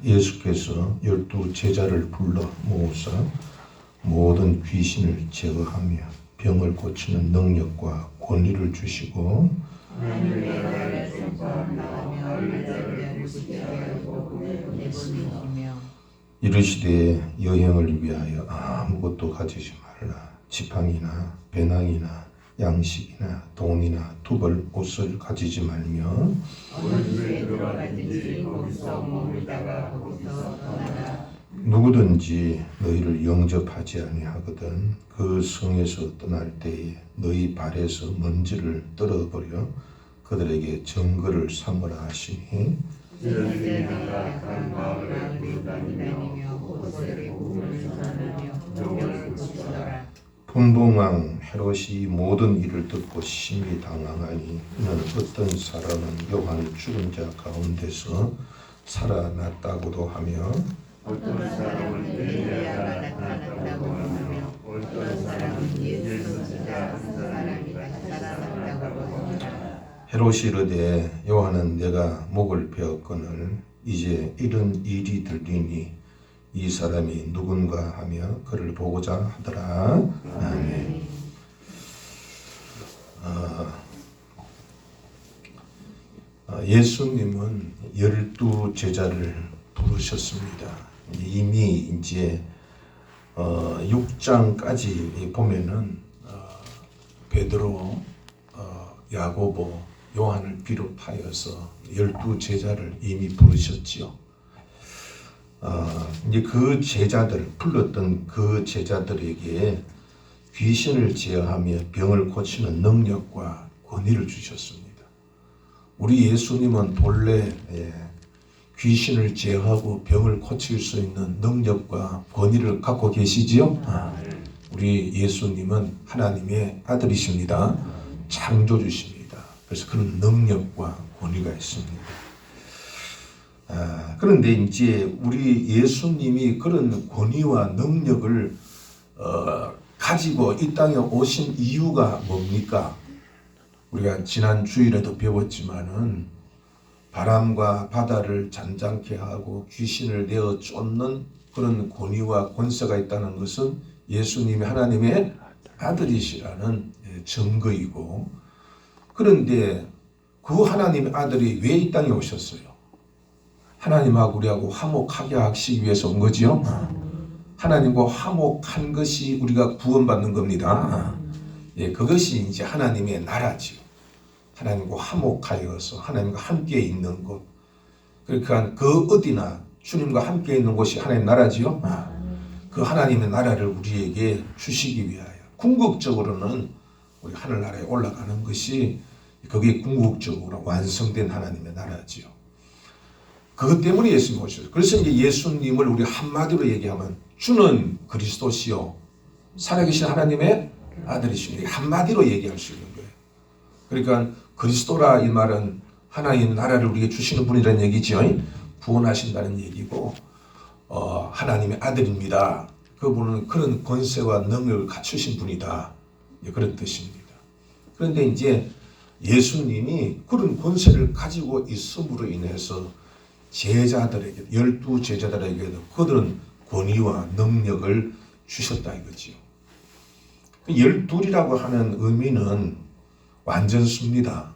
예수께서 12 제자를 불러 모으사 모든 귀신을 제거하며 병을 고치는 능력과 권위를 주시고 이르시되 여행을 위하여 아무것도 가지지 말라. 지팡이나 배낭이나 양식이나 돈이나 두벌 옷을 가지지 말며 누구든지 너희를 영접하지 아니하거든 그 성에서 떠날 때에 너희 발에서 먼지를 떨어버려 그들에게 증거를 삼으라 하시니 분봉왕 헤롯이 모든 일을 듣고 심히 당황하니 이는 어떤 사람은 요한이 죽은 자 가운데서 살아났다고도 하며 어떤 사람은 엘리야가 나타났다고 하며 어떤 사람은 예수 진짜 한 사람이 나타났다고 하며 헤롯이 이르되 요한은 내가 목을 베었거늘 이제 이런 일이 들리니 이 사람이 누군가 하며 그를 보고자 하더라. 아멘. 예수님은 12 제자를 부르셨습니다. 이미 이제 6장까지 보면은 베드로, 야고보, 요한을 비롯하여서 12 제자를 이미 부르셨지요. 이제 그 제자들, 불렀던 그 제자들에게 귀신을 제어하며 병을 고치는 능력과 권위를 주셨습니다. 우리 예수님은 본래 귀신을 제어하고 병을 고칠 수 있는 능력과 권위를 갖고 계시지요? 우리 예수님은 하나님의 아들이십니다. 창조주십니다. 그래서 그런 능력과 권위가 있습니다. 그런데 이제 우리 예수님이 그런 권위와 능력을 가지고 이 땅에 오신 이유가 뭡니까? 우리가 지난 주일에도 배웠지만은 바람과 바다를 잔잔케 하고 귀신을 내어 쫓는 그런 권위와 권세가 있다는 것은 예수님이 하나님의 아들이시라는 증거이고, 그런데 그 하나님의 아들이 왜 이 땅에 오셨어요? 하나님하고 우리하고 화목하게 하시기 위해서 온 거지요. 하나님과 화목한 것이 우리가 구원받는 겁니다. 그것이 이제 하나님의 나라지요. 하나님과 화목하여서 하나님과 함께 있는 곳. 그러니까 그 어디나 주님과 함께 있는 곳이 하나님의 나라지요. 그 하나님의 나라를 우리에게 주시기 위하여 궁극적으로는 우리 하늘나라에 올라가는 것이 그게 궁극적으로 완성된 하나님의 나라지요. 그것 때문에 예수님이 오셨어요. 그래서 이제 예수님을 우리 한마디로 얘기하면 주는 그리스도시요 살아계신 하나님의 아들이시니 한마디로 얘기할 수 있는 거예요. 그러니까 그리스도라 이 말은 하나님 나라를 우리에게 주시는 분이라는 얘기죠. 구원하신다는 얘기고 하나님의 아들입니다. 그분은 그런 권세와 능력을 갖추신 분이다. 그런 뜻입니다. 그런데 이제 예수님이 그런 권세를 가지고 있음으로 인해서 제자들에게 12 제자들에게도 그들은 권위와 능력을 주셨다 이거지요. 12이라고 하는 의미는 완전수입니다.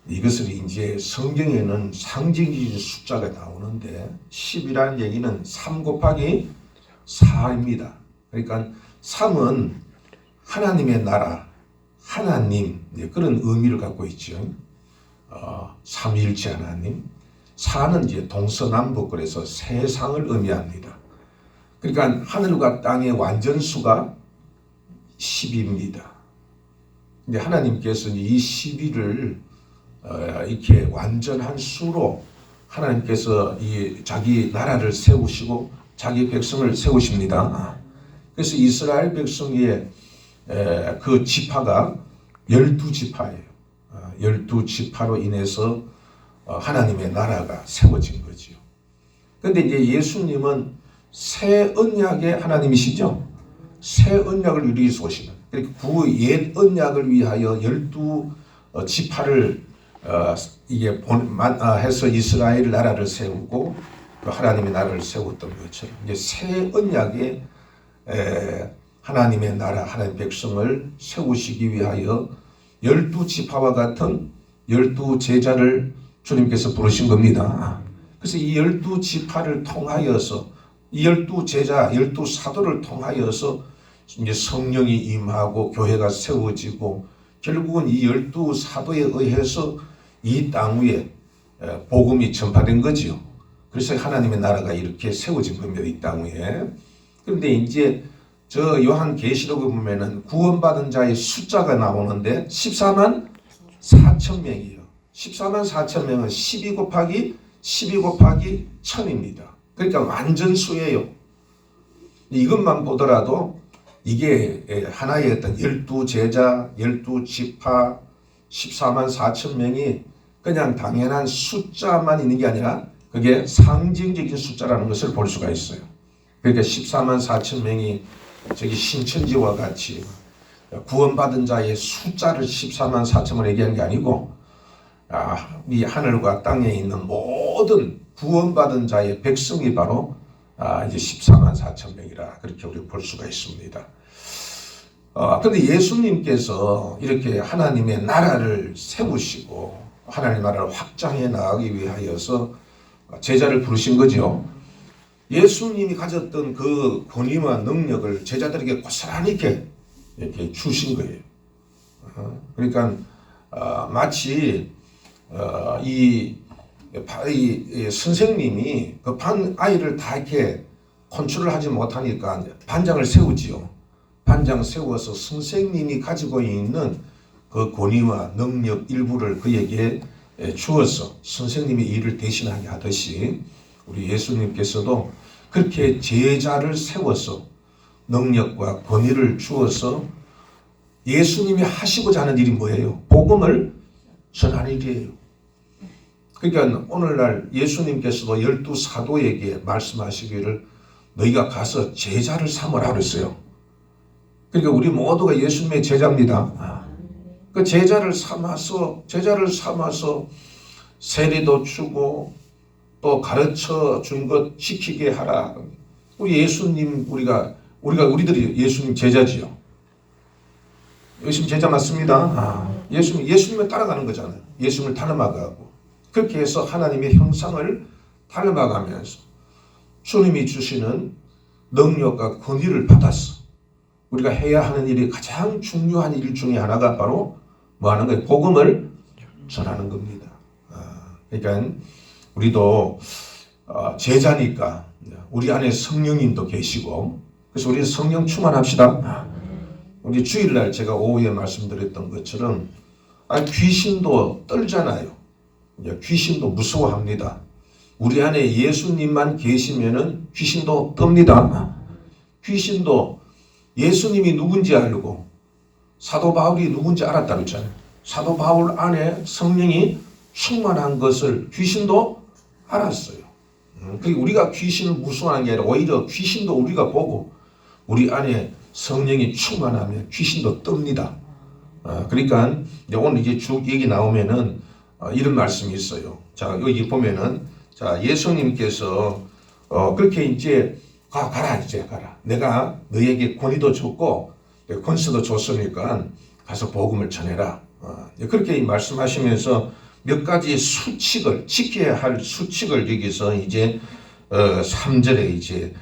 이것을 이제 성경에는 상징적인 숫자가 나오는데 10이라는 얘기는 3 곱하기 4입니다. 그러니까 3은 하나님의 나라, 하나님 그런 의미를 갖고 있죠. 삼위일체 하나님. 4는 이제 동서남북 그래서 세상을 의미합니다. 그러니까 하늘과 땅의 완전수가 10입니다. 근데 하나님께서 이 12를 이렇게 완전한 수로 하나님께서 이 자기 나라를 세우시고 자기 백성을 세우십니다. 그래서 이스라엘 백성의 그 지파가 12지파예요. 12지파로 인해서 하나님의 나라가 세워진 거지요. 그런데 이제 예수님은 새 언약의 하나님이시죠. 새 언약을 위해서 오시는. 그러니까 구옛 언약을 위하여 12 지파를 이게 해서 이스라엘 나라를 세우고 하나님의 나라를 세웠던 것처럼 이제 새 언약에 하나님의 나라, 하나님의 백성을 세우시기 위하여 12지파와 같은 12제자를 주님께서 부르신 겁니다. 그래서 이 12지파를 통하여서 이 12제자, 12사도를 통하여서 이제 성령이 임하고 교회가 세워지고 결국은 이 12사도에 의해서 이 땅 위에 복음이 전파된 거지요. 그래서 하나님의 나라가 이렇게 세워진 겁니다. 이 땅 위에. 그런데 이제 저 요한계시록에 보면은 구원받은 자의 숫자가 나오는데 14만 4천 명이에요. 14만 4천 명은 12 곱하기 1000입니다. 그러니까 완전수예요. 이것만 보더라도 이게 하나의 어떤 12제자, 12지파, 14만 4천 명이 그냥 당연한 숫자만 있는 게 아니라 그게 상징적인 숫자라는 것을 볼 수가 있어요. 그러니까 14만 4천 명이 저기 신천지와 같이 구원받은 자의 숫자를 14만 4천을 얘기하는 게 아니고 이 하늘과 땅에 있는 모든 구원받은 자의 백성이 바로 이제 14만 4천 명이라 그렇게 우리 볼 수가 있습니다. 그런데 예수님께서 이렇게 하나님의 나라를 세우시고 하나님의 나라를 확장해 나가기 위하여서 제자를 부르신 거죠. 예수님이 가졌던 그 권위와 능력을 제자들에게 고스란히 이렇게 주신 거예요. 그러니까 마치 이 선생님이 그 반 아이를 다 이렇게 컨트롤을 하지 못하니까 반장을 세우지요. 반장 세워서 선생님이 가지고 있는 그 권위와 능력 일부를 그에게 주어서 선생님이 일을 대신하게 하듯이 우리 예수님께서도 그렇게 제자를 세워서 능력과 권위를 주어서 예수님이 하시고자 하는 일이 뭐예요? 복음을 전하는 일이에요. 그러니까 오늘날 예수님께서도 12사도에게 말씀하시기를 너희가 가서 제자를 삼으라 그랬어요. 그러니까 우리 모두가 예수님의 제자입니다. 그 제자를 삼아서 세례도 주고 또 가르쳐 준 것 지키게 하라. 우리 예수님 우리들이 예수님 제자지요. 예수님 제자 맞습니다. 예수님을 따라가는 거잖아요. 예수님을 닮아가고 그렇게 해서 하나님의 형상을 닮아가면서 주님이 주시는 능력과 권위를 받았어. 우리가 해야 하는 일이 가장 중요한 일 중에 하나가 바로 뭐 하는 거예요? 복음을 전하는 겁니다. 그러니까 우리도 제자니까 우리 안에 성령님도 계시고 그래서 우리 성령 충만합시다. 우리 주일날 제가 오후에 말씀드렸던 것처럼 귀신도 떨잖아요. 귀신도 무서워합니다. 우리 안에 예수님만 계시면은 귀신도 떱니다. 귀신도 예수님이 누군지 알고 사도 바울이 누군지 알았다 그랬잖아요. 사도 바울 안에 성령이 충만한 것을 귀신도 알았어요. 그리고 우리가 귀신을 무서워하는 게 아니라 오히려 귀신도 우리가 보고 우리 안에 성령이 충만하면 귀신도 뜹니다. 그러니까 오늘 이제 쭉 얘기 나오면은 이런 말씀이 있어요. 자, 여기 보면은 자, 예수님께서 그렇게 이제 가라. 내가 너에게 권위도 줬고 권세도 줬으니까 가서 복음을 전해라. 그렇게 말씀하시면서 몇 가지 수칙을 지켜야 할 수칙을 여기서 이제 3절에 이제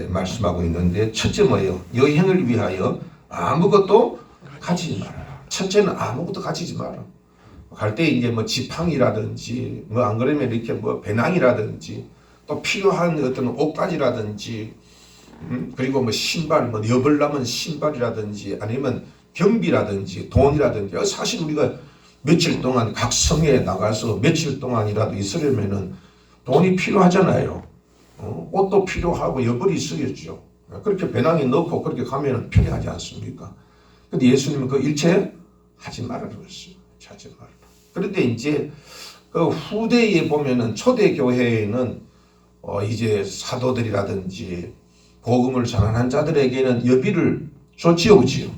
말씀하고 있는데 첫째 뭐예요? 여행을 위하여 아무것도 가지지 말아라. 첫째는 아무것도 가지지 마라. 갈 때 이제 뭐 지팡이라든지 뭐 안 그러면 이렇게 뭐 배낭이라든지 또 필요한 어떤 옷가지라든지 그리고 뭐 신발 뭐 여벌나면 신발이라든지 아니면 경비라든지 돈이라든지 사실 우리가 며칠 동안 각 성에 나가서 며칠 동안이라도 있으려면은 돈이 필요하잖아요. 옷도 필요하고 여벌이 있어야죠. 그렇게 배낭에 넣고 그렇게 가면은 편리하지 않습니까? 근데 예수님은 그 일체 하지 말라고 했어요. 하지 말라. 그런데 이제 그 후대에 보면은 초대 교회에는 이제 사도들이라든지 복음을 전하는 자들에게는 여비를 줬지요, 그지요?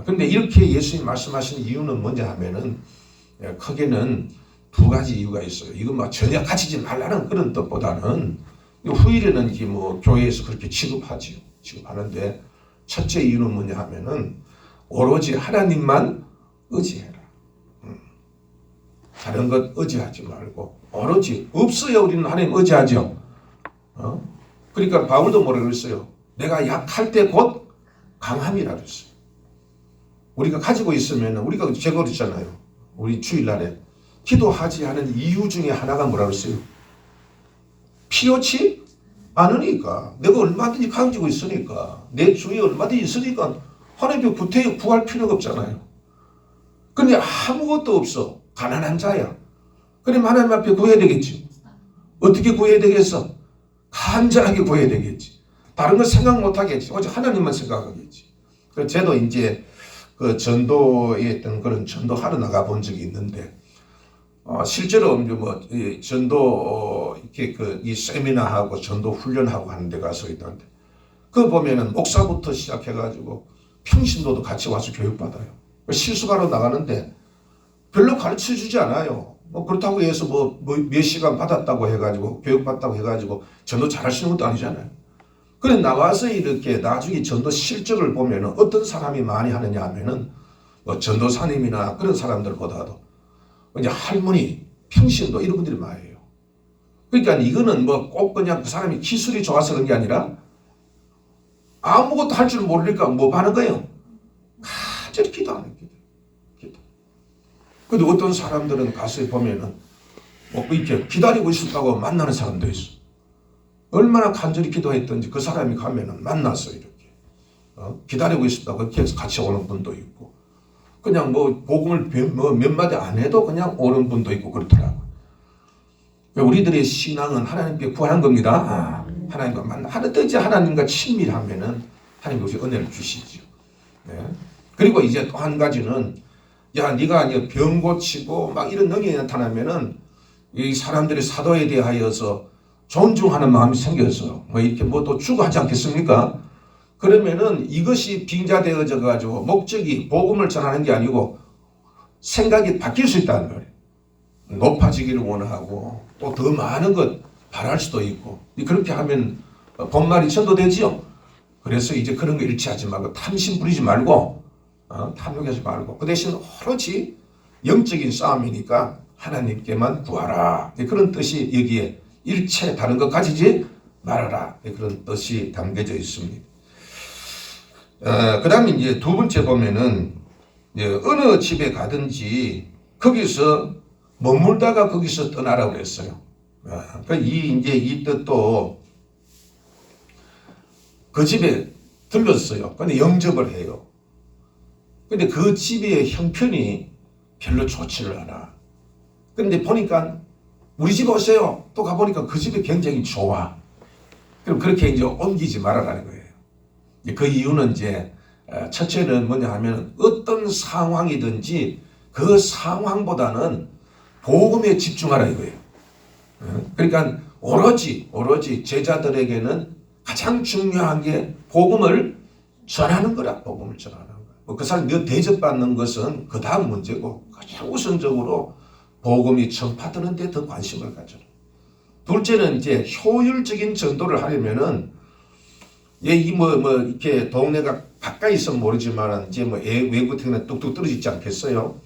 근데 이렇게 예수님 말씀하시는 이유는 뭔지 하면은 크게는 두 가지 이유가 있어요. 이건 막 전혀 가지지 말라는 그런 뜻보다는 후일에는 이게 뭐 교회에서 그렇게 취급하지요. 취급하는데 첫째 이유는 뭐냐 하면은 오로지 하나님만 의지해라. 다른 것 의지하지 말고 오로지 없어요. 우리는 하나님 의지하죠. 그러니까 바울도 뭐라 그랬어요? 내가 약할 때 곧 강함이라 그랬어요. 우리가 가지고 있으면 우리가 제가 그랬잖아요. 우리 주일날에 기도하지 않은 이유 중에 하나가 뭐라 그랬어요? 필요치 않으니까. 내가 얼마든지 가지고 있으니까. 내 주위에 얼마든지 있으니까 하나님 구태여 구할 필요가 없잖아요. 근데 아무것도 없어. 가난한 자야. 그럼 하나님 앞에 구해야 되겠지. 어떻게 구해야 되겠어? 간절하게 구해야 되겠지. 다른 거 생각 못 하겠지. 오직 하나님만 생각하겠지. 그래서 저도 이제 그 전도에 있던 그런 전도하러 나가 본 적이 있는데, 실제로 뭐 전도 이렇게 이 세미나하고 전도 훈련하고 하는 데 가서 있던데, 그 보면은 목사부터 시작해가지고 평신도도 같이 와서 교육받아요. 실수가로 나가는데 별로 가르쳐 주지 않아요. 뭐 그렇다고 해서 뭐 몇 시간 받았다고 해가지고 교육받다고 해가지고 전도 잘할 수 있는 것도 아니잖아요. 그래 나와서 이렇게 나중에 전도 실적을 보면은 어떤 사람이 많이 하느냐 하면은 뭐 전도사님이나 그런 사람들보다도 이제 할머니, 평신도 이런 분들이 많이 해요. 그러니까 이거는 뭐 꼭 그냥 그 사람이 기술이 좋아서 그런 게 아니라 아무것도 할 줄 모르니까 뭐 하는 거예요? 간절히 기도하는 기도. 근데 어떤 사람들은 가서 보면은 뭐 이렇게 기다리고 있었다고 만나는 사람도 있어. 얼마나 간절히 기도했던지 그 사람이 가면은 만나서 이렇게 기다리고 있었다고 이렇게 해서 같이 오는 분도 있고, 그냥 뭐 복음을 몇 마디 안 해도 그냥 오는 분도 있고 그렇더라고요. 우리들의 신앙은 하나님께 구하는 겁니다. 하나님과 하나님과 하나님과 친밀하면은 하나님 우리 은혜를 주시죠. 네. 그리고 이제 또 한 가지는, 야, 네가 병 고치고 막 이런 능력이 나타나면은 이 사람들의 사도에 대하여서 존중하는 마음이 생겨서 뭐 이렇게 뭐 또 주고 하지 않겠습니까? 그러면은 이것이 빙자되어져 가지고 목적이 복음을 전하는 게 아니고 생각이 바뀔 수 있다는 거예요. 높아지기를 원하고 또 더 많은 것 바랄 수도 있고, 그렇게 하면 본말이 전도되지요. 그래서 이제 그런 거 일치하지 말고 탐심 부리지 말고 탐욕하지 말고 그 대신 오로지 영적인 싸움이니까 하나님께만 구하라. 그런 뜻이 여기에 일체 다른 것 가지지 말아라. 그런 뜻이 담겨져 있습니다. 그 다음에 이제 두 번째 보면은 어느 집에 가든지 거기서 머물다가 거기서 떠나라고 그랬어요. 이 뜻도 그 집에 들렀어요. 근데 영접을 해요. 근데 그 집의 형편이 별로 좋지를 않아. 근데 보니까 우리 집 오세요. 또 가보니까 그 집이 굉장히 좋아. 그럼 그렇게 이제 옮기지 말아라는 거예요. 그 이유는 이제 첫째는 뭐냐 하면 어떤 상황이든지 그 상황보다는 복음에 집중하라 이거예요. 그러니까 오로지 제자들에게는 가장 중요한 게 복음을 전하는 거라. 복음을 전하는 거. 그 사람 대접받는 것은 그 다음 문제고 가장 우선적으로 복음이 전파되는 데 더 관심을 가져라. 둘째는 이제 효율적인 전도를 하려면은 이렇게 동네가 가까이 있으면 모르지만 이제 외국 같은 뚝뚝 떨어지지 않겠어요?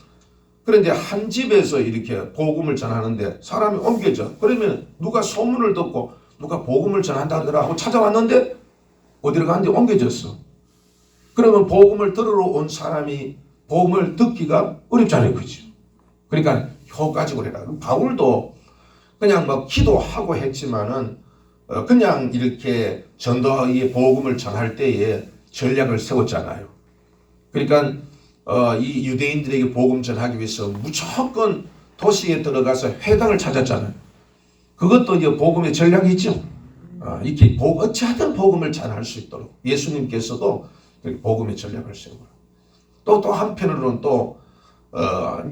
그런데 한 집에서 이렇게 복음을 전하는데 사람이 옮겨져. 그러면 누가 소문을 듣고 누가 복음을 전한다더라 하고 찾아왔는데 어디로 가는데 옮겨졌어. 그러면 복음을 들으러 온 사람이 복음을 듣기가 어렵잖아요. 그죠? 그러니까 효과적으로 해라. 바울도 그냥 뭐 기도하고 했지만은 그냥 이렇게 전도의 복음을 전할 때에 전략을 세웠잖아요. 그러니까 이 유대인들에게 복음 전하기 위해서 무조건 도시에 들어가서 회당을 찾았잖아요. 그것도 이제 복음의 전략이 있죠. 이렇게 어찌하든 복음을 전할 수 있도록 예수님께서도 복음의 전략을 세우고, 또 한편으로는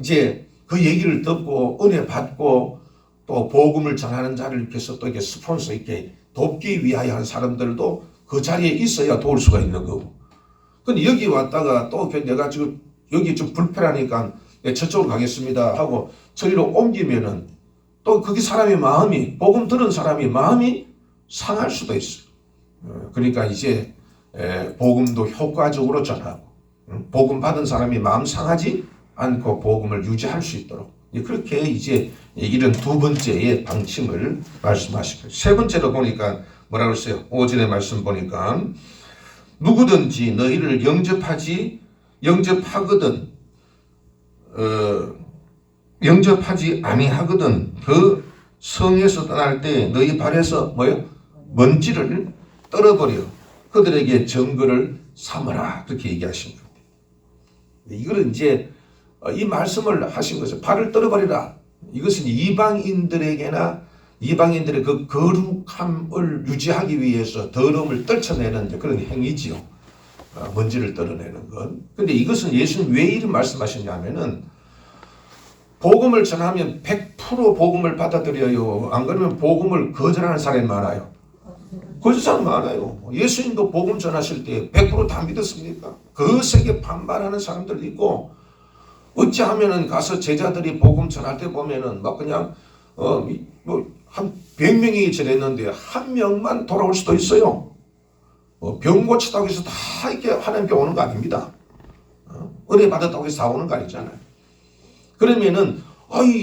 이제 그 얘기를 듣고 은혜 받고 또 복음을 전하는 자를 위해서 또 이렇게 스폰서 이렇게 돕기 위하여 하는 사람들도 그 자리에 있어야 도울 수가 있는 거고. 근데 여기 왔다가 또 내가 지금 여기 좀 불편하니까 예, 저쪽으로 가겠습니다 하고 저리로 옮기면은 또 그게 사람의 마음이, 복음 들은 사람이 마음이 상할 수도 있어요. 그러니까 이제 복음도 효과적으로 전하고 복음 받은 사람이 마음 상하지 않고 복음을 유지할 수 있도록 그렇게 이제 이런 두 번째의 방침을 말씀하시고, 세 번째로 보니까 뭐라고 했어요? 오전에 말씀 보니까 누구든지 너희를 영접하거든 영접하지 아니하거든 그 성에서 떠날 때 너희 발에서 뭐요? 먼지를 떨어버려 그들에게 증거를 삼으라, 그렇게 얘기하신 겁니다. 이거는 이제 이 말씀을 하신 것은 발을 떨어버리라. 이것은 이방인들에게나 이방인들의 그 거룩함을 유지하기 위해서 더러움을 떨쳐내는 그런 행위지요. 먼지를 떨어내는 것. 근데 이것은 예수님 왜 이런 말씀하셨냐면은 복음을 전하면 100% 복음을 받아들여요. 안 그러면 복음을 거절하는 사람이 많아요. 거절 사람 많아요. 예수님도 복음 전하실 때 100% 다 믿었습니까? 거세게 반발하는 사람들 있고, 어찌하면은 가서 제자들이 복음 전할 때 보면은 막 그냥 한 100명이 전했는데 한 명만 돌아올 수도 있어요. 병 고치다고 해서 다 이렇게 하나님께 오는 거 아닙니다. 은혜 받았다고 해서 다 오는 거 아니잖아요. 그러면은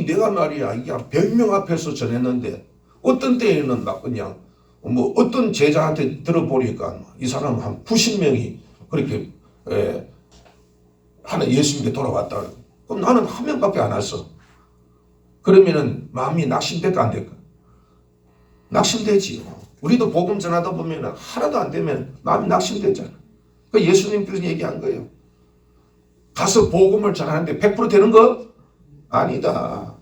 내가 말이야 이게 100명 앞에서 전했는데 어떤 때에는 막 그냥 어떤 제자한테 들어보니까 이 사람 한 90명이 그렇게 하나 예수님께 돌아왔다. 그럼 나는 한 명밖에 안 왔어. 그러면은 마음이 낙심될까 안 될까? 낙심되지요. 우리도 복음 전하다 보면 하나도 안 되면 마음이 낙심되잖아. 그 예수님께서 얘기한 거예요. 가서 복음을 전하는데 100% 되는 거? 아니다.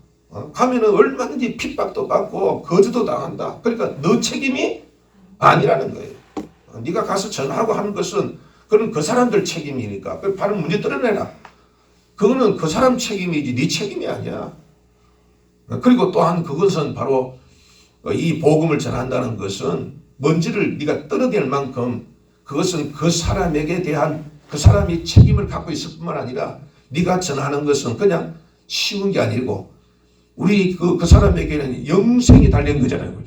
가면은 얼마든지 핍박도 받고 거짓도 당한다. 그러니까 너 책임이 아니라는 거예요. 네가 가서 전하고 하는 것은 그건 그 사람들 책임이니까. 바로 문제 떨어내라. 그거는 그 사람 책임이지 네 책임이 아니야. 그리고 또한 그것은 바로 이 복음을 전한다는 것은 먼지를 네가 떨어낼 만큼 그것은 그 사람에게 대한 그 사람이 책임을 갖고 있을 뿐만 아니라 네가 전하는 것은 그냥 쉬운 게 아니고 우리 그 사람에게는 영생이 달린 거잖아요.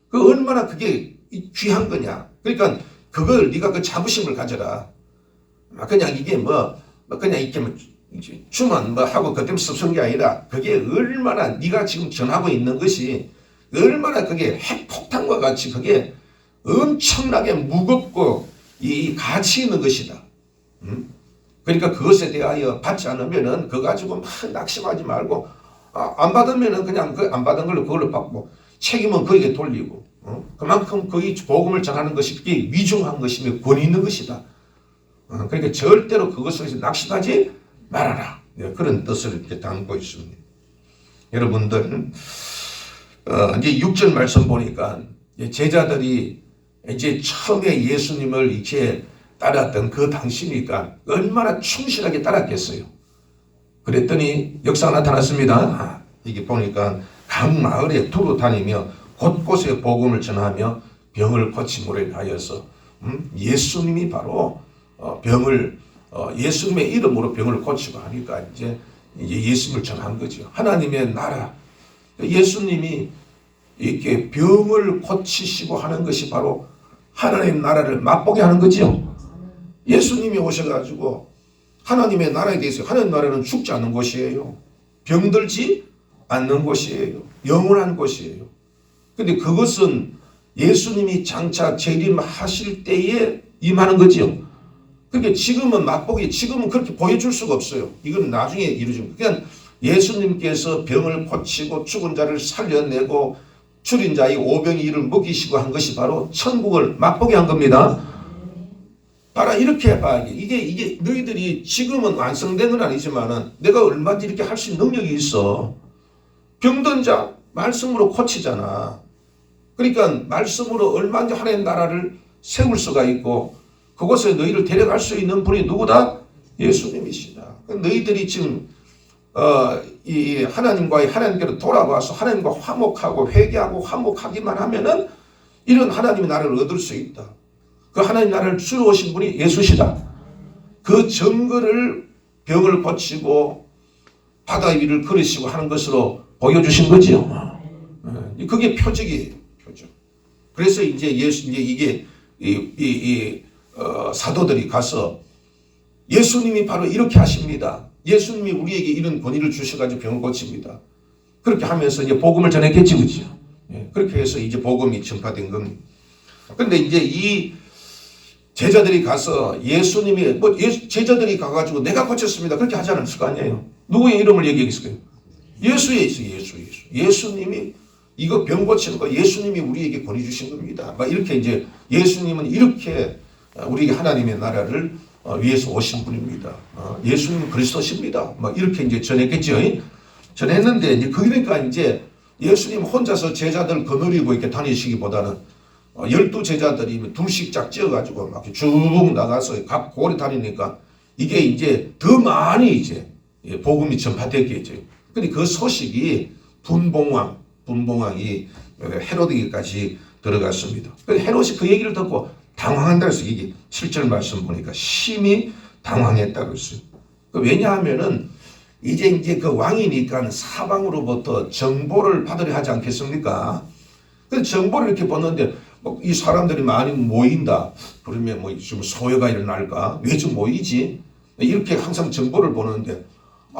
그 얼마나 그게 귀한 거냐. 그러니까 그걸 네가 그 자부심을 가져라. 그냥 이게 그냥 이렇게 주만 하고 그때문에 습성이 아니라 그게 얼마나 네가 지금 전하고 있는 것이 얼마나 그게 핵폭탄과 같이 그게 엄청나게 무겁고 이 가치 있는 것이다. 그러니까 그것에 대하여 받지 않으면은 그거 가지고 막 낙심하지 말고 안 받으면은 그냥 그 안 받은 걸로 그걸로 받고 책임은 그에게 돌리고 그만큼 거기 복음을 전하는 것이 그게 위중한 것이며 권위 있는 것이다. 그러니까 절대로 그것을 낙심하지 말아라. 그런 뜻을 이렇게 담고 있습니다. 여러분들 이제 6절 말씀 보니까 제자들이 이제 처음에 예수님을 이렇게 따랐던 그 당시니까 얼마나 충실하게 따랐겠어요. 그랬더니 역사가 나타났습니다. 이게 보니까 각 마을에 두루 다니며 곳곳에 복음을 전하며 병을 고침으로 하여서 예수님이 바로 병을 예수님의 이름으로 병을 고치고 하니까 이제 예수님을 전한 거죠. 하나님의 나라, 예수님이 이렇게 병을 고치시고 하는 것이 바로 하나님의 나라를 맛보게 하는 거죠. 예수님이 오셔가지고 하나님의 나라에 대해서 하나님의 나라는 죽지 않는 곳이에요. 병들지 않는 곳이에요. 영원한 곳이에요. 근데 그것은 예수님이 장차 재림하실 때에 임하는 거지요. 그러니까 지금은 맛보기, 지금은 그렇게 보여줄 수가 없어요. 이건 나중에 이루어집니다. 그냥 예수님께서 병을 고치고 죽은 자를 살려내고 줄인 자의 오병이어를 먹이시고 한 것이 바로 천국을 맛보게 한 겁니다. 봐라, 이렇게 해봐. 이게 너희들이 지금은 완성된 건 아니지만은 내가 얼마든지 이렇게 할 수 있는 능력이 있어. 병든 자 말씀으로 고치잖아. 그러니까 말씀으로 얼마든지 하나님의 나라를 세울 수가 있고 그곳에 너희를 데려갈 수 있는 분이 누구다? 예수님이시다. 너희들이 지금 이 하나님과의 하나님께로 돌아와서 하나님과 화목하고 회개하고 화목하기만 하면은 이런 하나님의 나라를 얻을 수 있다. 그 하나님 나라를 주러 오신 분이 예수시다. 그 증거를 병을 고치고 바다 위를 걸으시고 하는 것으로 보여주신 거죠. 그게 표적이에요. 표적. 그래서 이제 이게 사도들이 가서 예수님이 바로 이렇게 하십니다. 예수님이 우리에게 이런 권위를 주셔가지고 병을 고칩니다. 그렇게 하면서 이제 복음을 전했겠지, 그렇죠? 그렇게 해서 이제 복음이 전파된 겁니다. 그런데 이제 이 제자들이 가서 예수님이 제자들이 가가지고 내가 고쳤습니다. 그렇게 하지 않았을 거 아니에요. 누구의 이름을 얘기했을까요? 예수의 예수. 예수님이 이거 병 고치는 거 예수님이 우리에게 권위 주신 겁니다. 막 이렇게 이제 예수님은 이렇게 우리에게 하나님의 나라를 위해서 오신 분입니다. 예수님은 그리스도십니다. 막 이렇게 이제 전했겠죠. 전했는데 이제 그러니까 이제 예수님 혼자서 제자들 거느리고 이렇게 다니시기보다는 12 제자들이 둘씩 짝 찌어가지고 막 쭉 나가서 각 고리 다니니까 이게 이제 더 많이 이제 복음이 전파됐겠죠. 근데 그 소식이 분봉왕이 헤로드에게까지 들어갔습니다. 헤롯이 그 얘기를 듣고 당황한다 해서 이게 7절 말씀 보니까 심히 당황했다고 했어요. 왜냐하면은 이제 그 왕이니까 사방으로부터 정보를 받으려 하지 않겠습니까? 그 정보를 이렇게 보는데 이 사람들이 많이 모인다. 그러면 뭐 좀 소요가 일어날까? 왜 좀 모이지? 이렇게 항상 정보를 보는데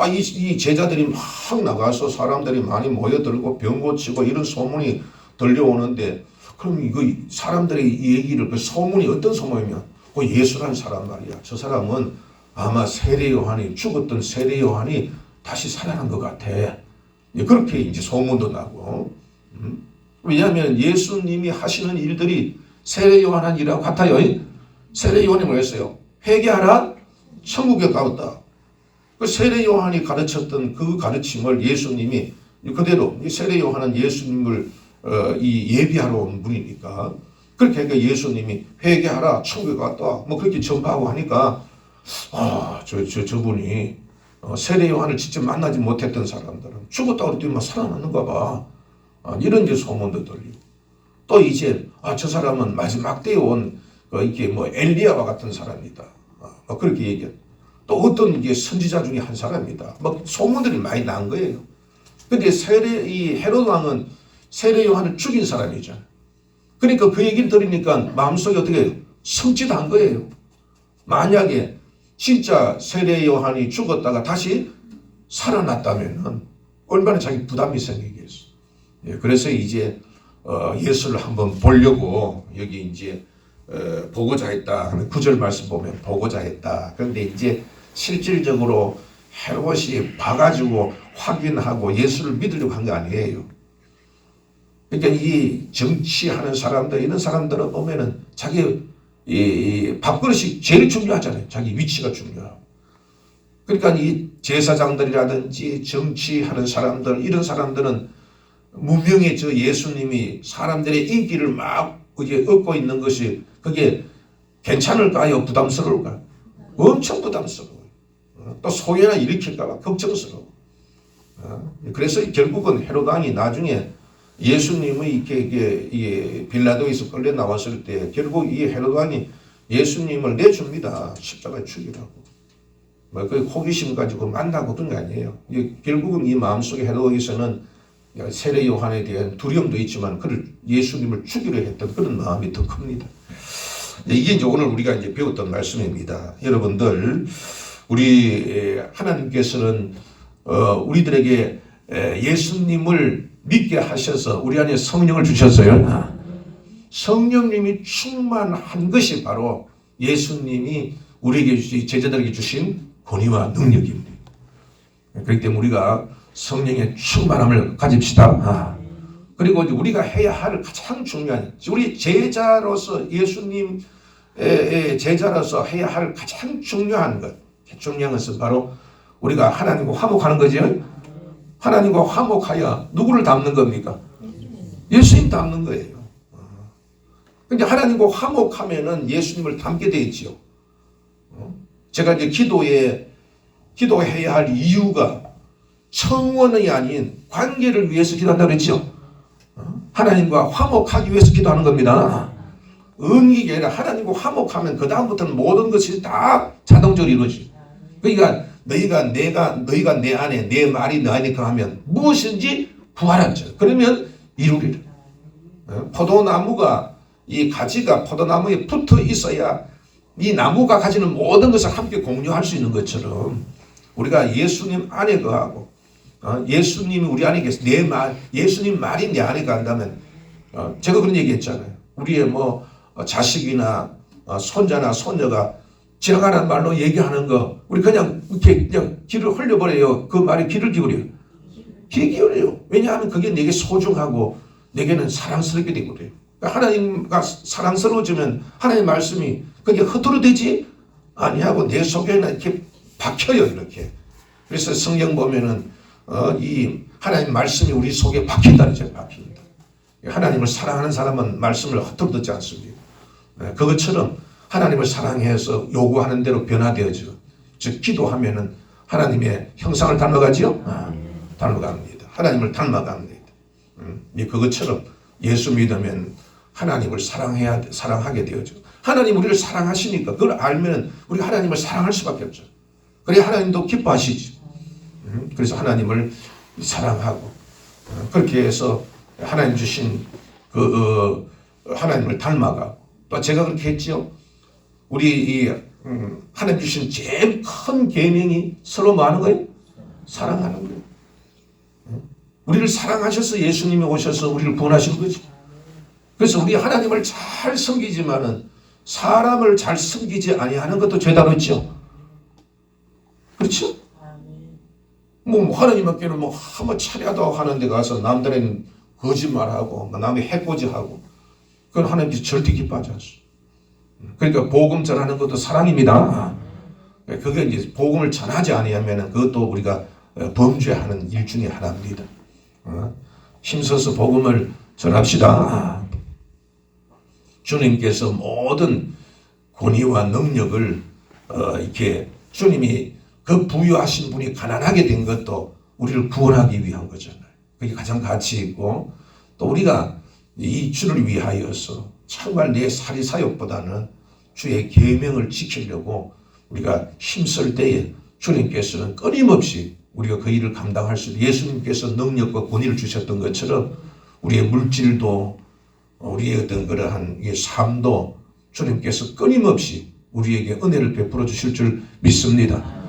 이 제자들이 막 나가서 사람들이 많이 모여들고 병 고치고 이런 소문이 들려오는데 그럼 이거 사람들의 이 얘기를 그 소문이 어떤 소문이면 그 예수라는 사람 말이야. 저 사람은 아마 세례 요한이 죽었던 세례 요한이 다시 살아난 것 같아. 그렇게 이제 소문도 나고. 왜냐하면 예수님이 하시는 일들이 세례 요한 한 일하고 같아요. 세례 요한이 뭐였어요? 회개하라, 천국에 가었다. 그 세례 요한이 가르쳤던 그 가르침을 예수님이 그대로 세례 요한은 예수님을 예비하러 온 분이니까 그렇게 하니까 예수님이 회개하라, 천국에 갔다. 뭐 그렇게 전파하고 하니까 저분이 세례 요한을 직접 만나지 못했던 사람들은 죽었다고 그랬더니 살아났는가 봐. 이런 이제 소문도 들리고 또 이제 저 사람은 마지막 때에 온 이게 뭐 엘리야와 같은 사람이다. 그렇게 얘기해. 또 어떤 이게 선지자 중에 한 사람이다. 막 소문들이 많이 난 거예요. 근데 이 헤롯 왕은 세례 요한을 죽인 사람이잖아요. 그러니까 그 얘기를 들으니까 마음속에 어떻게 해요? 성취한 거예요. 만약에 진짜 세례 요한이 죽었다가 다시 살아났다면 얼마나 자기 부담이 생기겠어. 그래서 이제 예수를 한번 보려고 여기 이제 보고자 했다. 9절 말씀 보면 보고자 했다. 그런데 이제 실질적으로 헤롯이 봐가지고 확인하고 예수를 믿으려고 한 게 아니에요. 그러니까 이 정치하는 사람들 이런 사람들은 보면은 자기 이 밥그릇이 제일 중요하잖아요. 자기 위치가 중요하고. 그러니까 이 제사장들이라든지 정치하는 사람들 이런 사람들은 무명의 저 예수님이 사람들의 인기를 막 이제 얻고 있는 것이 그게 괜찮을까요? 부담스러울까요? 엄청 부담스러워요. 또 소외나 일으킬까봐 걱정스러워. 그래서 결국은 헤롯 왕이 나중에 예수님의 이게 빌라도에서 끌려 나왔을 때 결국 이 헤롯 왕이 예수님을 내줍니다. 십자가에 죽이라고. 그 호기심 가지고 만나고 그런 게 아니에요. 결국은 이 마음속에 헤롯에서는 세례 요한에 대한 두려움도 있지만 그를 예수님을 죽이려 했던 그런 마음이 더 큽니다. 이게 이제 오늘 우리가 이제 배웠던 말씀입니다. 여러분들, 우리 하나님께서는 우리들에게 예수님을 믿게 하셔서 우리 안에 성령을 주셨어요. 성령님이 충만한 것이 바로 예수님이 우리에게 제자들에게 주신 권위와 능력입니다. 그렇기 때문에 우리가 성령의 충만함을 가집시다. 그리고 우리가 해야 할 가장 중요한 우리 제자로서 예수님 제자로서 해야 할 가장 중요한 것은 바로 우리가 하나님과 화목하는 거죠. 하나님과 화목하여 누구를 닮는 겁니까? 예수님 닮는 거예요. 근데 하나님과 화목하면은 예수님을 닮게 돼 있지요. 제가 이제 기도해야 할 이유가 청원이 아닌 관계를 위해서 기도한다고 그랬죠. 하나님과 화목하기 위해서 기도하는 겁니다. 은기가 아니라 하나님과 화목하면 그 다음부터는 모든 것이 다 자동적으로 이루어지죠. 그러니까 너희가 내 안에 내 말이 너 안에 거하면 무엇인지 구하라. 그러면 이루리라. 포도나무가 이 가지가 포도나무에 붙어 있어야 이 나무가 가지는 모든 것을 함께 공유할 수 있는 것처럼 우리가 예수님 안에 거하고 예수님이 우리 안에 계셔 예수님 말이 내 안에 간다면 제가 그런 얘기 했잖아요. 우리의 뭐 자식이나 손자나 손녀가 지나가는 말로 얘기하는 거 우리 그냥 이렇게 그냥 귀를 흘려버려요. 그 말에 귀를 기울여요. 귀 기울여요. 왜냐하면 그게 내게 소중하고 내게는 사랑스럽게 되고 그래요. 하나님과 사랑스러워지면 하나님의 말씀이 그게 흐트러지지 아니하고 내 속에는 이렇게 박혀요. 이렇게. 그래서 성경 보면은 이 하나님 말씀이 우리 속에 박힌다는 거죠. 박힌다. 하나님을 사랑하는 사람은 말씀을 헛되지 않습니다. 그것처럼 하나님을 사랑해서 요구하는 대로 변화되어져. 즉 기도하면은 하나님의 형상을 닮아가지요. 닮아갑니다. 하나님을 닮아갑니다. 그것처럼 예수 믿으면 하나님을 사랑하게 되어져. 하나님 우리를 사랑하시니까 그걸 알면 우리가 하나님을 사랑할 수밖에 없죠. 그래야 하나님도 기뻐하시지. 그래서 하나님을 사랑하고 그렇게 해서 하나님 주신 하나님을 닮아가고 또 제가 그렇게 했지요. 우리 하나님 주신 제일 큰 계명이 서로 뭐 하는 거예요? 사랑하는 거예요. 우리를 사랑하셔서 예수님이 오셔서 우리를 구원하신 거지. 그래서 우리 하나님을 잘 섬기지만은 사람을 잘 섬기지 아니하는 것도 죄다로 있죠. 그렇죠? 뭐 하나님께는 뭐 한번 차례하다고 하는 데 가서 남들은 거짓말하고 남의 해코지하고 그건 하나님께서 절대 기뻐하지 않습니다. 그러니까 복음 전하는 것도 사랑입니다. 그게 이제 복음을 전하지 아니하면 그것도 우리가 범죄하는 일 중에 하나입니다. 힘써서 복음을 전합시다. 주님께서 모든 권위와 능력을 이렇게 주님이 그 부여하신 분이 가난하게 된 것도 우리를 구원하기 위한 거잖아요. 그게 가장 가치 있고 또 우리가 이 주를 위하여서 정말 내 살이 사욕보다는 주의 계명을 지키려고 우리가 힘쓸 때에 주님께서는 끊임없이 우리가 그 일을 감당할 수 있는 예수님께서 능력과 권위를 주셨던 것처럼 우리의 물질도 우리의 어떤 그러한 삶도 주님께서 끊임없이 우리에게 은혜를 베풀어 주실 줄 믿습니다.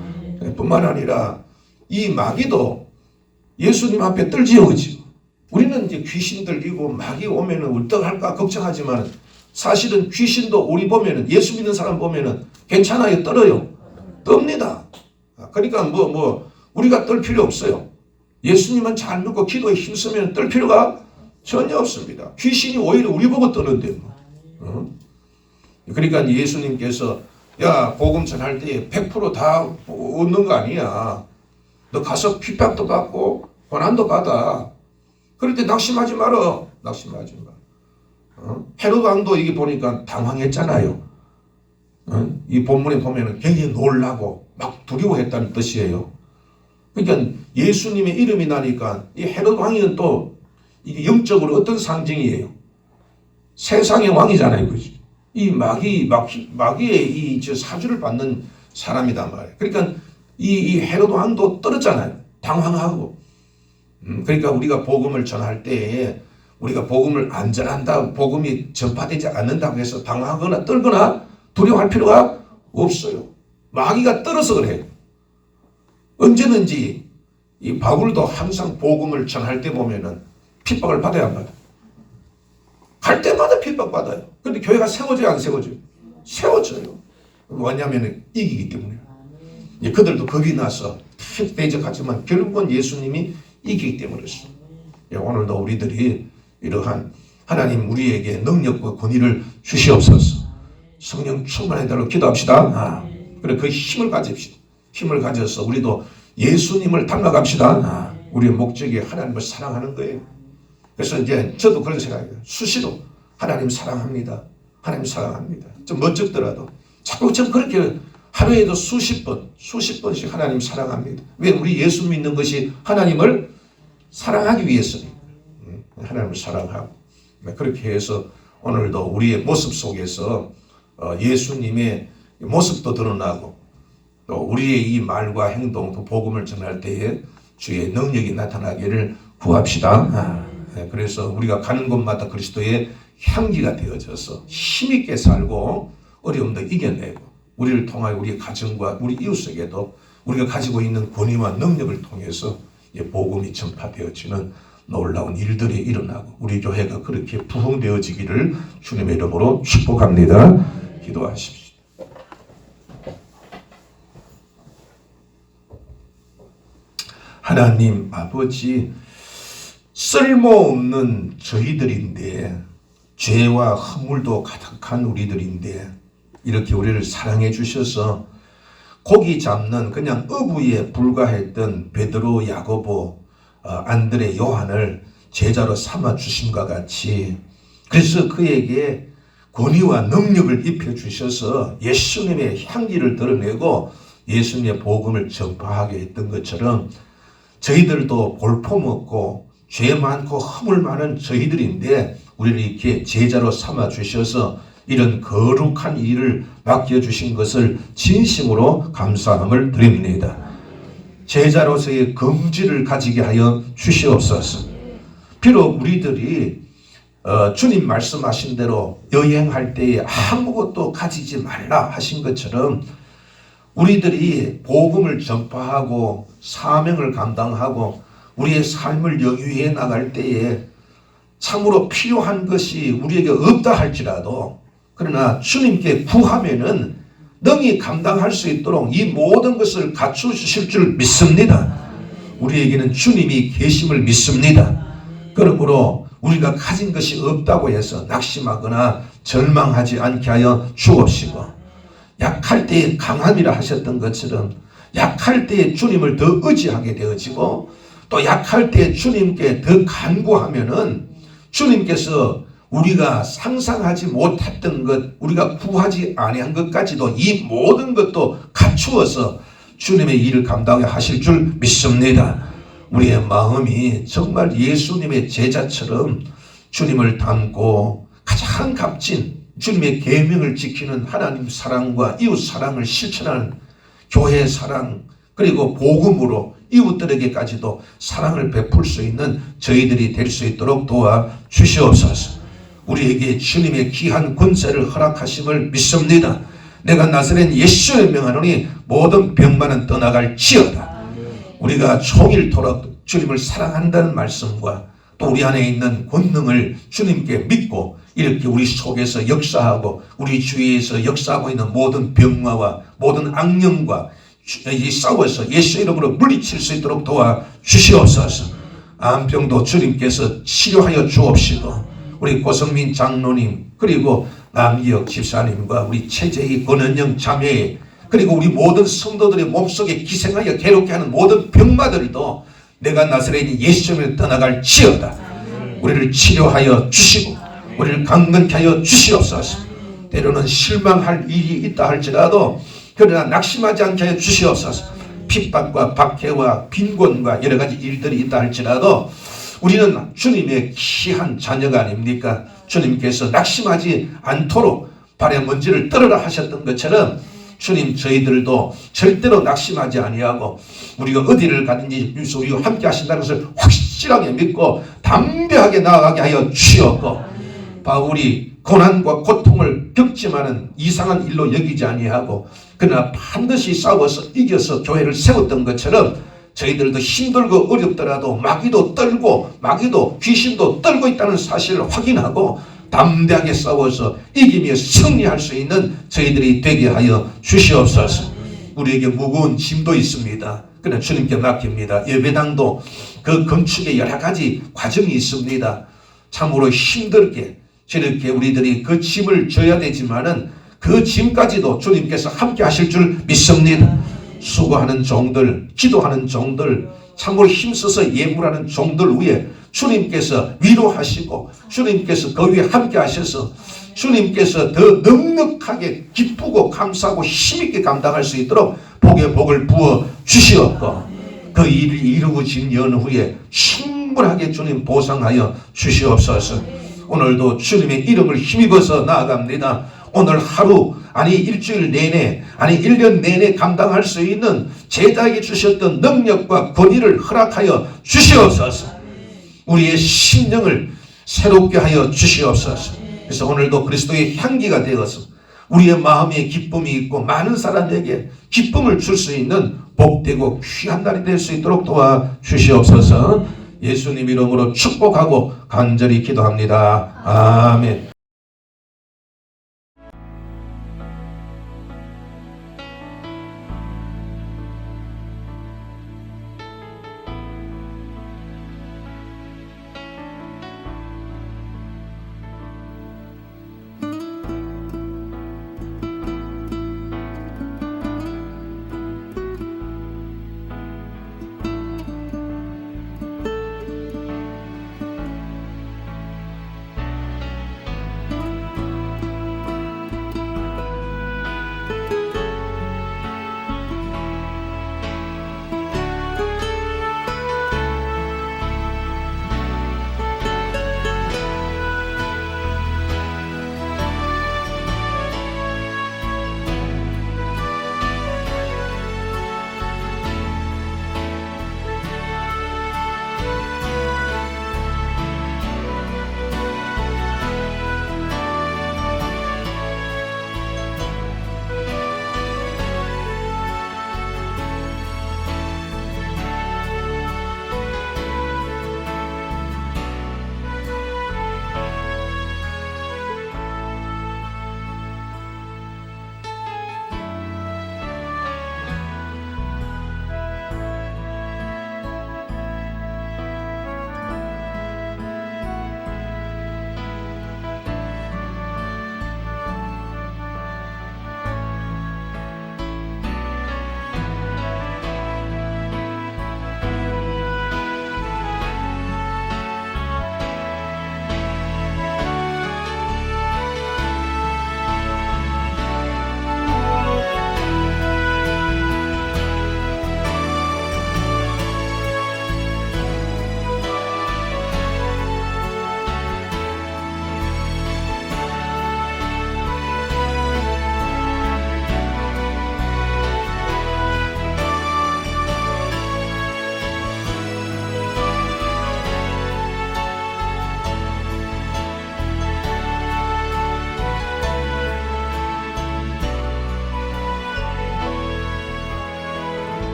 뿐만 아니라 이 마귀도 예수님 앞에 떨지요. 우리는 이제 귀신 들리고 마귀 오면은 어떡할까 걱정하지만 사실은 귀신도 우리 보면은 예수 믿는 사람 보면은 괜찮아요. 떨어요. 떱니다. 그러니까 우리가 떨 필요 없어요. 예수님은 잘 믿고 기도에 힘쓰면 떨 필요가 전혀 없습니다. 귀신이 오히려 우리 보고 떠는데 그러니까 예수님께서 야 복음 전할 때 100%다 얻는 거 아니야. 너 가서 핍박도 받고 고난도 받아. 그럴 때 낙심하지 마라. 낙심하지 마. 헤롯 왕도 이게 보니까 당황했잖아요. 이 본문에 보면은 굉장히 놀라고 막 두려워했다는 뜻이에요. 그러니까 예수님의 이름이 나니까 이 헤롯 왕은 또 이게 영적으로 어떤 상징이에요? 세상의 왕이잖아요, 그지? 이 마귀의 이 사주를 받는 사람이단 말이에요. 그러니까 이 헤롯 왕도 떨었잖아요. 당황하고. 그러니까 우리가 복음을 전할 때에 우리가 복음을 안 전한다, 복음이 전파되지 않는다고 해서 당황하거나 떨거나 두려워할 필요가 없어요. 마귀가 떨어서 그래요. 언제든지 이 바울도 항상 복음을 전할 때 보면은 핍박을 받아야 합니다. 갈 때마다 핍박받아요. 근데 교회가 세워져요, 안 세워져요? 세워져요. 왜냐하면 이기기 때문에. 그들도 겁이 나서 대적하지만 결국은 예수님이 이기기 때문이었어요. 오늘도 우리들이 이러한 하나님 우리에게 능력과 권위를 주시옵소서. 성령 충만한 대로 기도합시다. 그래 그 힘을 가집시다. 힘을 가져서 우리도 예수님을 닮아갑시다. 우리의 목적이 하나님을 사랑하는 거예요. 그래서 이제 저도 그런 생각이에요. 수시로 하나님 사랑합니다. 하나님 사랑합니다. 좀 멋쩍더라도 자꾸 좀 그렇게 하루에도 수십 번씩 하나님 사랑합니다. 왜? 우리 예수 믿는 것이 하나님을 사랑하기 위해서니까. 하나님을 사랑하고 그렇게 해서 오늘도 우리의 모습 속에서 예수님의 모습도 드러나고 또 우리의 이 말과 행동도 복음을 전할 때에 주의 능력이 나타나기를 구합시다. 그래서 우리가 가는 곳마다 그리스도의 향기가 되어져서 힘있게 살고 어려움도 이겨내고 우리를 통하여 우리 가정과 우리 이웃에게도 우리가 가지고 있는 권위와 능력을 통해서 복음이 전파되어지는 놀라운 일들이 일어나고 우리 교회가 그렇게 부흥되어지기를 주님의 이름으로 축복합니다. 기도하십시오. 하나님 아버지, 쓸모없는 저희들인데 죄와 허물도 가득한 우리들인데 이렇게 우리를 사랑해 주셔서 고기 잡는 그냥 어부에 불과했던 베드로, 야고보, 안드레, 요한을 제자로 삼아 주심과 같이 그래서 그에게 권위와 능력을 입혀 주셔서 예수님의 향기를 드러내고 예수님의 복음을 전파하게 했던 것처럼 저희들도 볼품없고 죄 많고 허물 많은 저희들인데 우리를 이렇게 제자로 삼아 주셔서 이런 거룩한 일을 맡겨주신 것을 진심으로 감사함을 드립니다. 제자로서의 긍지를 가지게 하여 주시옵소서. 비록 우리들이 주님 말씀하신 대로 여행할 때에 아무것도 가지지 말라 하신 것처럼 우리들이 복음을 전파하고 사명을 감당하고 우리의 삶을 영위해 나갈 때에 참으로 필요한 것이 우리에게 없다 할지라도 그러나 주님께 구하면은 능히 감당할 수 있도록 이 모든 것을 갖추어 주실 줄 믿습니다. 우리에게는 주님이 계심을 믿습니다. 그러므로 우리가 가진 것이 없다고 해서 낙심하거나 절망하지 않게 하여 주옵시고 약할 때에 강함이라 하셨던 것처럼 약할 때에 주님을 더 의지하게 되어지고 또 약할 때에 주님께 더 간구하면은 주님께서 우리가 상상하지 못했던 것, 우리가 구하지 아니한 것까지도 이 모든 것도 갖추어서 주님의 일을 감당하실 줄 믿습니다. 우리의 마음이 정말 예수님의 제자처럼 주님을 닮고 가장 값진 주님의 계명을 지키는 하나님 사랑과 이웃 사랑을 실천하는 교회 사랑 그리고 복음으로 이웃들에게까지도 사랑을 베풀 수 있는 저희들이 될 수 있도록 도와 주시옵소서. 우리에게 주님의 귀한 권세를 허락하심을 믿습니다. 내가 나사렛 예수를 명하노니 모든 병만은 떠나갈지어다. 우리가 종일토록 주님을 사랑한다는 말씀과 또 우리 안에 있는 권능을 주님께 믿고 이렇게 우리 속에서 역사하고 우리 주위에서 역사하고 있는 모든 병마와 모든 악령과 싸워서 예수 이름으로 물리칠 수 있도록 도와 주시옵소서. 암병도 주님께서 치료하여 주옵시고 우리 고성민 장로님 그리고 남기혁 집사님과 우리 최재희 권은영 자매 그리고 우리 모든 성도들의 몸속에 기생하여 괴롭게 하는 모든 병마들도 내가 나사렛 예수님을 떠나갈지어다. 우리를 치료하여 주시고 우리를 강건케 하여 주시옵소서. 때로는 실망할 일이 있다 할지라도 그러나 낙심하지 않게 하여 주시옵소서. 핍박과 박해와 빈곤과 여러 가지 일들이 있다 할지라도 우리는 주님의 귀한 자녀가 아닙니까? 주님께서 낙심하지 않도록 발의 먼지를 떨어라 하셨던 것처럼 주님 저희들도 절대로 낙심하지 아니하고 우리가 어디를 가든지 우리와 함께 하신다는 것을 확실하게 믿고 담대하게 나아가게 하여 주시옵고 바울이 고난과 고통을 겪지만은 이상한 일로 여기지 아니하고 그러나 반드시 싸워서 이겨서 교회를 세웠던 것처럼 저희들도 힘들고 어렵더라도 마귀도 떨고 마귀도 귀신도 떨고 있다는 사실을 확인하고 담대하게 싸워서 이기며 승리할 수 있는 저희들이 되게 하여 주시옵소서. 우리에게 무거운 짐도 있습니다. 그러나 주님께 맡깁니다. 예배당도 그 건축에 여러 가지 과정이 있습니다. 참으로 힘들게 저렇게 우리들이 그 짐을 져야 되지만은 그 짐까지도 주님께서 함께 하실 줄 믿습니다. 수고하는 종들, 기도하는 종들, 참으로 힘써서 예물하는 종들 위에 주님께서 위로하시고 주님께서 그 위에 함께 하셔서 주님께서 더 넉넉하게 기쁘고 감사하고 힘있게 감당할 수 있도록 복의 복을 부어 주시옵고 그 일이 이루어진 연후에 충분하게 주님 보상하여 주시옵소서. 오늘도 주님의 이름을 힘입어서 나아갑니다. 오늘 하루 아니 일주일 내내 아니 1년 내내 감당할 수 있는 제자에게 주셨던 능력과 권위를 허락하여 주시옵소서. 우리의 심령을 새롭게 하여 주시옵소서. 그래서 오늘도 그리스도의 향기가 되어서 우리의 마음에 기쁨이 있고 많은 사람에게 기쁨을 줄 수 있는 복되고 귀한 날이 될 수 있도록 도와주시옵소서. 예수님 이름으로 축복하고 간절히 기도합니다. 아멘.